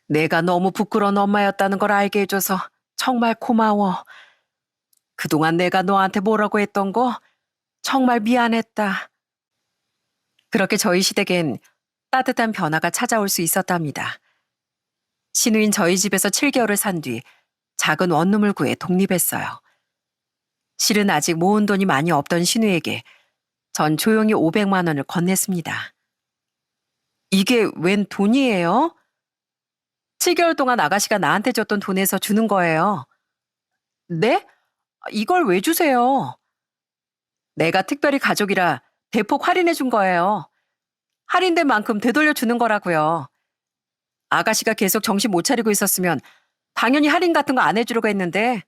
S1: 내가 너무 부끄러운 엄마였다는 걸 알게 해줘서 정말 고마워. 그동안 내가 너한테 뭐라고 했던 거 정말 미안했다. 그렇게 저희 시댁엔 따뜻한 변화가 찾아올 수 있었답니다. 신우인 저희 집에서 7개월을 산 뒤 작은 원룸을 구해 독립했어요. 실은 아직 모은 돈이 많이 없던 신우에게 전 조용히 500만 원을 건넸습니다. 이게 웬 돈이에요? 7개월 동안 아가씨가 나한테 줬던 돈에서 주는 거예요. 네? 이걸 왜 주세요? 내가 특별히 가족이라 대폭 할인해 준 거예요. 할인된 만큼 되돌려 주는 거라고요. 아가씨가 계속 정신 못 차리고 있었으면 당연히 할인 같은 거 안 해주려고 했는데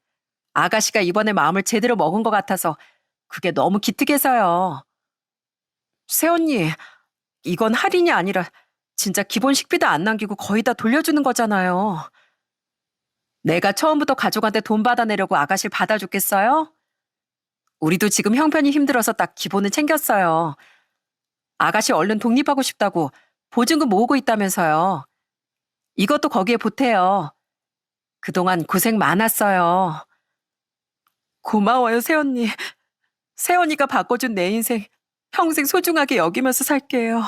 S1: 아가씨가 이번에 마음을 제대로 먹은 것 같아서 그게 너무 기특해서요. 새언니, 이건 할인이 아니라 진짜 기본 식비도 안 남기고 거의 다 돌려주는 거잖아요. 내가 처음부터 가족한테 돈 받아내려고 아가씨를 받아줬겠어요? 우리도 지금 형편이 힘들어서 딱 기본은 챙겼어요. 아가씨 얼른 독립하고 싶다고 보증금 모으고 있다면서요. 이것도 거기에 보태요. 그동안 고생 많았어요. 고마워요, 새언니. 새언니가 바꿔준 내 인생 평생 소중하게 여기면서 살게요.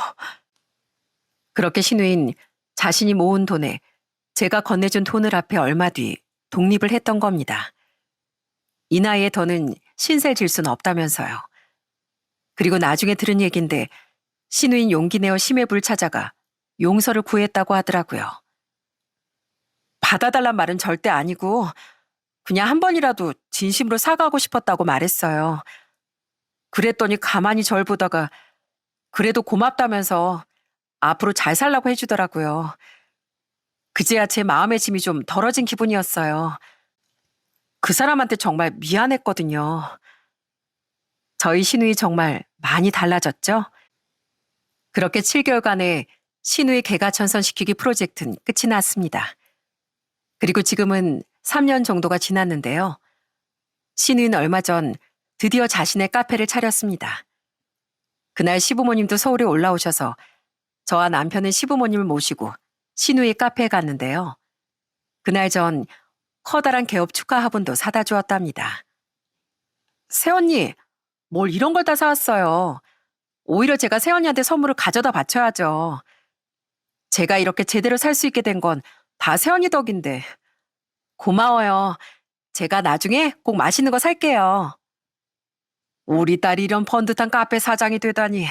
S1: 그렇게 신우인 자신이 모은 돈에 제가 건네준 돈을 합해 얼마 뒤 독립을 했던 겁니다. 이 나이에 더는 신세 질 수는 없다면서요. 그리고 나중에 들은 얘긴데 신우인 용기 내어 심해부를 찾아가 용서를 구했다고 하더라고요. 받아달란 말은 절대 아니고 그냥 한 번이라도 진심으로 사과하고 싶었다고 말했어요. 그랬더니 가만히 절 보다가 그래도 고맙다면서 앞으로 잘 살라고 해주더라고요. 그제야 제 마음의 짐이 좀 덜어진 기분이었어요. 그 사람한테 정말 미안했거든요. 저희 신우이 정말 많이 달라졌죠? 그렇게 7개월간의 신우이 개가천선시키기 프로젝트는 끝이 났습니다. 그리고 지금은 3년 정도가 지났는데요. 신우이는 얼마 전 드디어 자신의 카페를 차렸습니다. 그날 시부모님도 서울에 올라오셔서 저와 남편은 시부모님을 모시고 신우이 카페에 갔는데요. 그날 전 커다란 개업 축하 화분도 사다 주었답니다. 새언니, 뭘 이런 걸 다 사왔어요. 오히려 제가 새언니한테 선물을 가져다 바쳐야죠. 제가 이렇게 제대로 살 수 있게 된 건 다 새언니 덕인데. 고마워요. 제가 나중에 꼭 맛있는 거 살게요. 우리 딸이 이런 번듯한 카페 사장이 되다니.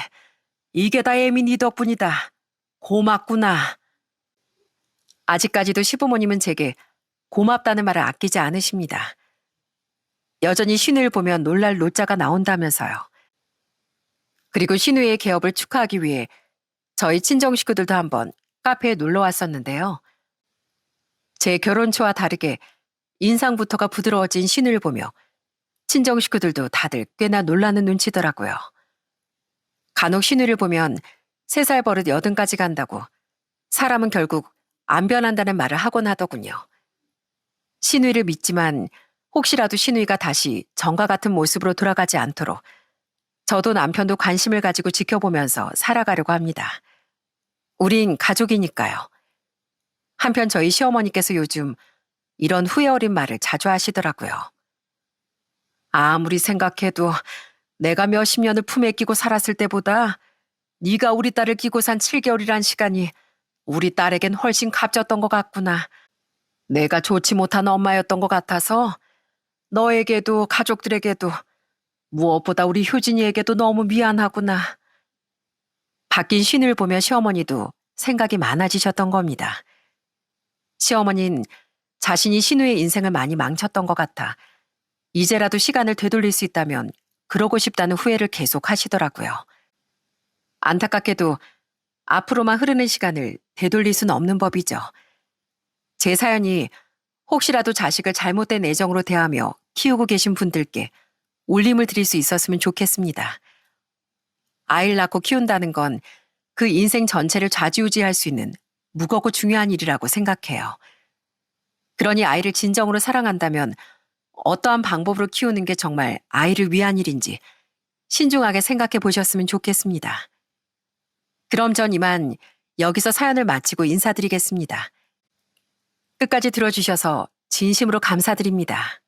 S1: 이게 다 애미 네 덕분이다. 고맙구나. 아직까지도 시부모님은 제게 고맙다는 말을 아끼지 않으십니다. 여전히 신우이를 보면 놀랄 노자가 나온다면서요. 그리고 신우이의 개업을 축하하기 위해 저희 친정 식구들도 한번 카페에 놀러 왔었는데요. 제 결혼 초와 다르게 인상부터가 부드러워진 신우이를 보며 친정 식구들도 다들 꽤나 놀라는 눈치더라고요. 간혹 신우이를 보면 3살 버릇 80까지 간다고 사람은 결국 안 변한다는 말을 하곤 하더군요. 신우이를 믿지만 혹시라도 신우이가 다시 전과 같은 모습으로 돌아가지 않도록 저도 남편도 관심을 가지고 지켜보면서 살아가려고 합니다. 우린 가족이니까요. 한편 저희 시어머니께서 요즘 이런 후회 어린 말을 자주 하시더라고요. 아무리 생각해도 내가 몇십 년을 품에 끼고 살았을 때보다 네가 우리 딸을 끼고 산 7개월이란 시간이 우리 딸에겐 훨씬 값졌던 것 같구나. 내가 좋지 못한 엄마였던 것 같아서 너에게도 가족들에게도 무엇보다 우리 효진이에게도 너무 미안하구나. 바뀐 신우를 보며 시어머니도 생각이 많아지셨던 겁니다. 시어머니는 자신이 신우의 인생을 많이 망쳤던 것 같아 이제라도 시간을 되돌릴 수 있다면 그러고 싶다는 후회를 계속 하시더라고요. 안타깝게도 앞으로만 흐르는 시간을 되돌릴 수는 없는 법이죠. 제 사연이 혹시라도 자식을 잘못된 애정으로 대하며 키우고 계신 분들께 울림을 드릴 수 있었으면 좋겠습니다. 아이를 낳고 키운다는 건 그 인생 전체를 좌지우지할 수 있는 무겁고 중요한 일이라고 생각해요. 그러니 아이를 진정으로 사랑한다면 어떠한 방법으로 키우는 게 정말 아이를 위한 일인지 신중하게 생각해 보셨으면 좋겠습니다. 그럼 전 이만 여기서 사연을 마치고 인사드리겠습니다. 끝까지 들어주셔서 진심으로 감사드립니다.